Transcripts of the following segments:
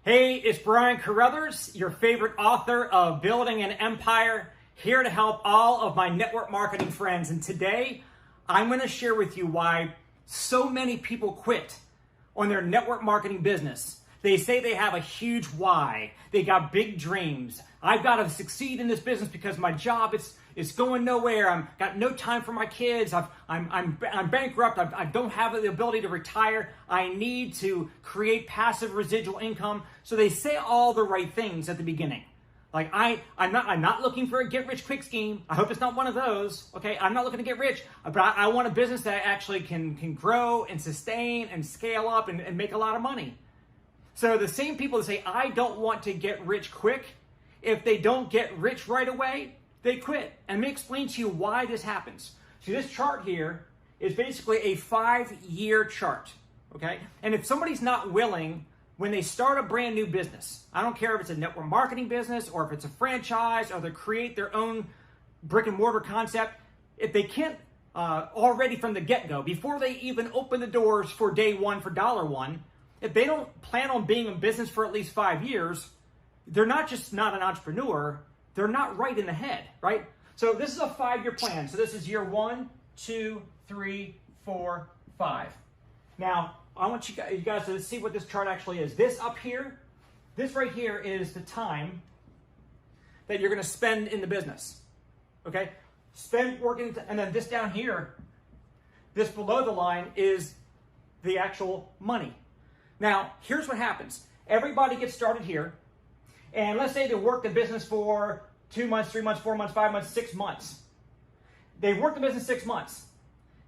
Hey, it's Brian Carruthers, your favorite author of Building an Empire, here to help all of my network marketing friends. And today, I'm going to share with you why so many people quit on their network marketing business. They say they have a huge why. They got big dreams. I've got to succeed in this business because my job is going nowhere. I've got no time for my kids. I'm bankrupt. I don't have the ability to retire. I need to create passive residual income. So they say all the right things at the beginning. Like I'm not looking for a get rich quick scheme. I hope it's not one of those. Okay, I'm not looking to get rich, but I want a business that actually can grow and sustain and scale up and make a lot of money. So the same people that say I don't want to get rich quick, if they don't get rich right away, they quit. And let me explain to you why this happens. See, this chart here is basically a 5-year chart, okay? And if somebody's not willing, when they start a brand new business, I don't care if it's a network marketing business or if it's a franchise or they create their own brick and mortar concept, if they can't already from the get-go, before they even open the doors for day one, for dollar one, if they don't plan on being in business for at least 5 years, they're not just not an entrepreneur, they're not right in the head, right? So this is a 5-year plan. So this is year 1, 2, 3, 4, 5. Now, I want you guys to see what this chart actually is. This up here, this right here is the time that you're going to spend in the business, okay? Spend working, and then this down here, this below the line is the actual money. Now, here's what happens. Everybody gets started here, and let's say they work the business for 2 months, 3 months, 4 months, 5 months, 6 months. They've worked the business 6 months.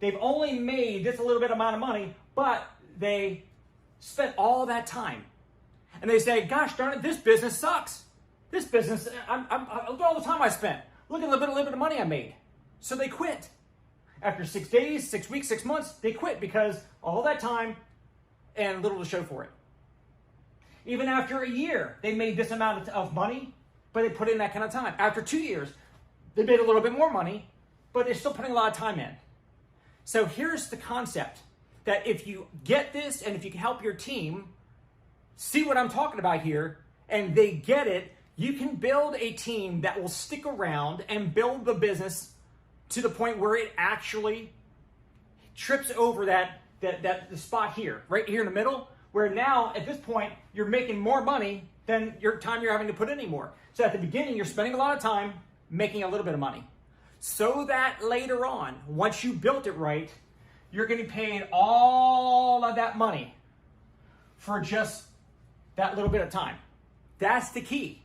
They've only made this a little bit amount of money, but they spent all that time. And they say, gosh darn it, this business sucks. This business, look at all the time I spent. Look at the little bit of money I made. So they quit. After 6 days, 6 weeks, 6 months, they quit because all that time and little to show for it. Even after a year, they made this amount of money, but they put in that kind of time. After 2 years, they made a little bit more money, but they're still putting a lot of time in. So here's the concept, that if you get this and if you can help your team see what I'm talking about here, and they get it, you can build a team that will stick around and build the business to the point where it actually trips over the spot here, right here in the middle, where now at this point you're making more money than your time you're having to put in anymore. So at the beginning you're spending a lot of time making a little bit of money, so that later on, once you built it right, you're getting paid all of that money for just that little bit of time. That's the key.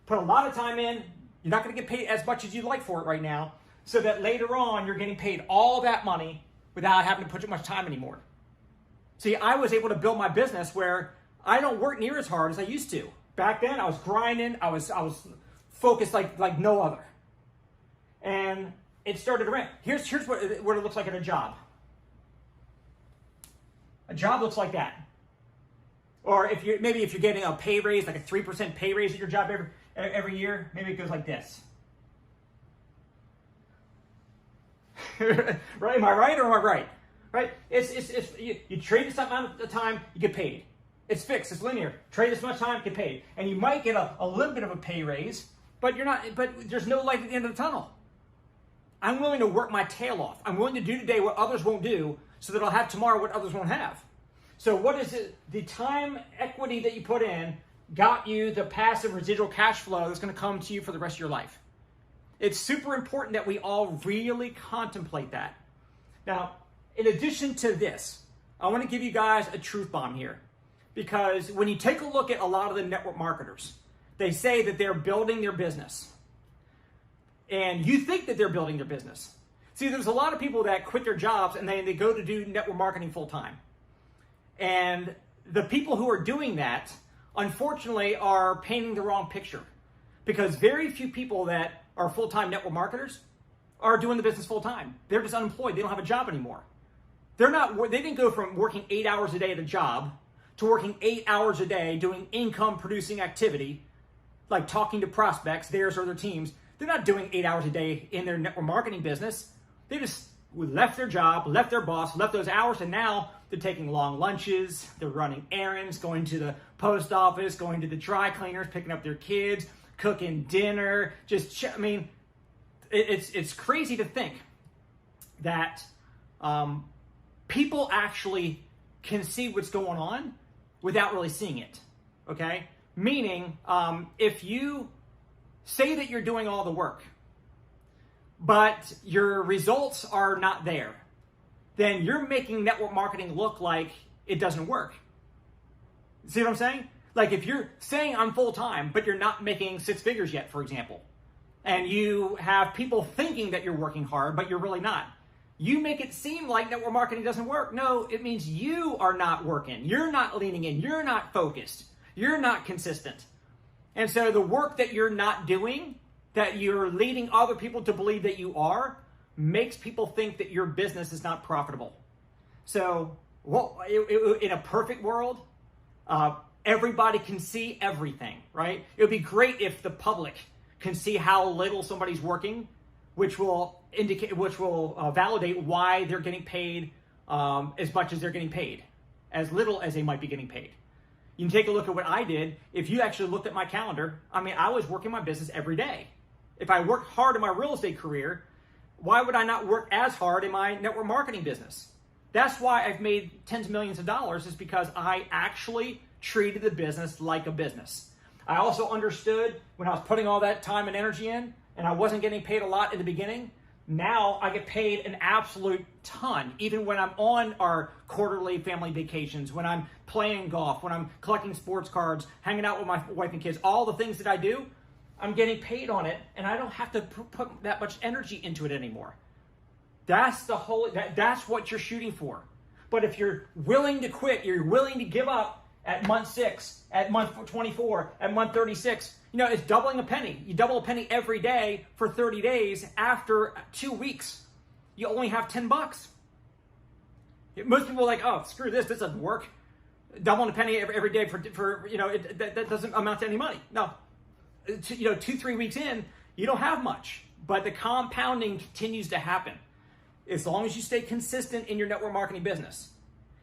Put a lot of time in, you're not going to get paid as much as you'd like for it right now, so that later on you're getting paid all that money without having to put too much time anymore. See, I was able to build my business where I don't work near as hard as I used to. Back then, I was grinding. I was focused like no other. And it started to ramp. Here's what it looks like in a job. A job looks like that. Or if you're getting a pay raise, like a 3% pay raise at your job every year, maybe it goes like this. Right? Am I right or am I right? Right? You trade this amount of time, you get paid. It's fixed. It's linear. Trade this much time, get paid, and you might get a little bit of a pay raise, but there's no light at the end of the tunnel. I'm willing to work my tail off. I'm willing to do today what others won't do, so that I'll have tomorrow what others won't have. So what is it? The time equity that you put in got you the passive residual cash flow that's going to come to you for the rest of your life. It's super important that we all really contemplate that. Now, in addition to this, I want to give you guys a truth bomb here. Because when you take a look at a lot of the network marketers, they say that they're building their business. And you think that they're building their business. See, there's a lot of people that quit their jobs and they go to do network marketing full time. And the people who are doing that, unfortunately, are painting the wrong picture. Because very few people that are full-time network marketers are doing the business full-time. They're just unemployed. They don't have a job anymore. They didn't go from working 8 hours a day at a job to working 8 hours a day doing income-producing activity, like talking to prospects, theirs or their teams. They're not doing 8 hours a day in their network marketing business. They just left their job, left their boss, left those hours, and now They're taking long lunches, they're running errands, going to the post office, going to the dry cleaners, picking up their kids, cooking dinner. It's crazy to think that people actually can see what's going on without really seeing it, okay? Meaning, if you say that you're doing all the work, but your results are not there, then you're making network marketing look like it doesn't work. See what I'm saying? Like if you're saying I'm full-time, but you're not making six figures yet, for example, and you have people thinking that you're working hard, but you're really not. You make it seem like network marketing doesn't work. No, it means you are not working. You're not leaning in. You're not focused. You're not consistent. And so the work that you're not doing, that you're leading other people to believe that you are, makes people think that your business is not profitable. So in a perfect world, everybody can see everything, right? It would be great if the public can see how little somebody's working, which will validate why they're getting paid as much as they're getting paid, as little as they might be getting paid. You can take a look at what I did. If you actually looked at my calendar, I was working my business every day. If I worked hard in my real estate career, why would I not work as hard in my network marketing business? That's why I've made tens of millions of dollars, is because I actually treated the business like a business. I also understood when I was putting all that time and energy in, and I wasn't getting paid a lot in the beginning, now I get paid an absolute ton, even when I'm on our quarterly family vacations, when I'm playing golf, when I'm collecting sports cards, hanging out with my wife and kids, all the things that I do, I'm getting paid on it, and I don't have to put that much energy into it anymore. That's what you're shooting for. But if you're willing to quit, you're willing to give up at month 6, at month 24, at month 36, it's doubling a penny. You double a penny every day for 30 days. After 2 weeks, you only have $10. Most people are like, oh, screw this doesn't work. Doubling a penny every day that doesn't amount to any money. No, 2-3 weeks in, you don't have much, but the compounding continues to happen. As long as you stay consistent in your network marketing business,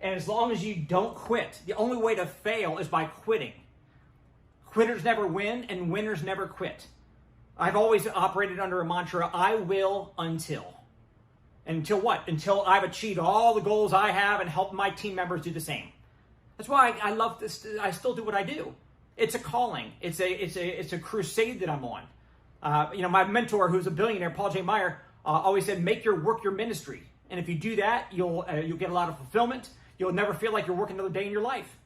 and as long as you don't quit. The only way to fail is by quitting. Quitters never win, and winners never quit. I've always operated under a mantra, I will until. Until what? Until I've achieved all the goals I have and helped my team members do the same. That's why I love this. I still do what I do. It's a calling. It's a crusade that I'm on. My mentor, who's a billionaire, Paul J. Meyer, always said, make your work your ministry. And if you do that, you'll get a lot of fulfillment. You'll never feel like you're working another day in your life.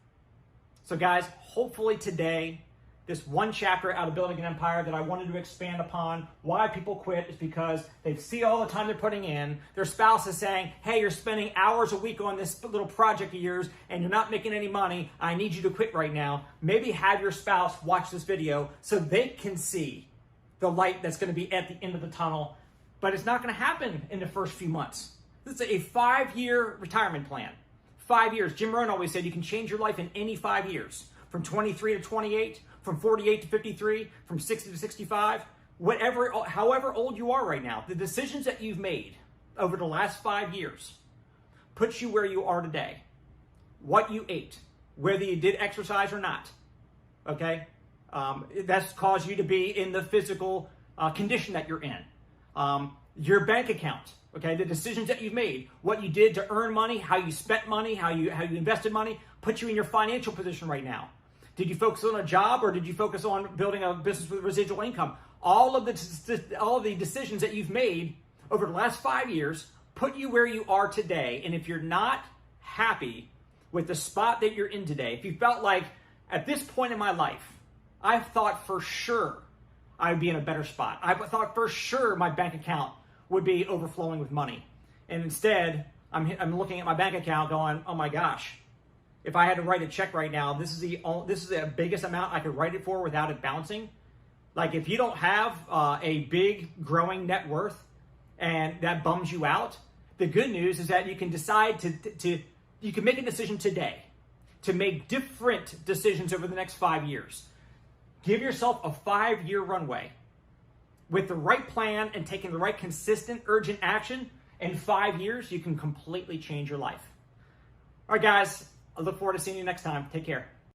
So guys, hopefully today, this one chapter out of Building an Empire that I wanted to expand upon, why people quit, is because they see all the time they're putting in. Their spouse is saying, hey, you're spending hours a week on this little project of yours and you're not making any money. I need you to quit right now. Maybe have your spouse watch this video so they can see the light that's going to be at the end of the tunnel. But it's not going to happen in the first few months. This is a 5-year retirement plan. 5 years. Jim Rohn always said you can change your life in any 5 years. From 23 to 28, from 48 to 53, from 60 to 65, however old you are right now, the decisions that you've made over the last 5 years puts you where you are today. What you ate, whether you did exercise or not, okay? That's caused you to be in the physical condition that you're in. Your bank account, okay, the decisions that you've made, what you did to earn money, how you spent money, how you invested money, put you in your financial position right now. Did you focus on a job, or did you focus on building a business with residual income? All of the decisions that you've made over the last 5 years put you where you are today. And if you're not happy with the spot that you're in today, if you felt like at this point in my life, I thought for sure I'd be in a better spot. I thought for sure my bank account would be overflowing with money. And instead, I'm looking at my bank account going, oh my gosh, if I had to write a check right now, this is the biggest amount I could write it for without it bouncing. Like if you don't have a big growing net worth and that bums you out, the good news is that you can decide you can make a decision today to make different decisions over the next 5 years. Give yourself a 5-year runway. With the right plan and taking the right consistent, urgent action, in 5 years, you can completely change your life. All right, guys, I look forward to seeing you next time. Take care.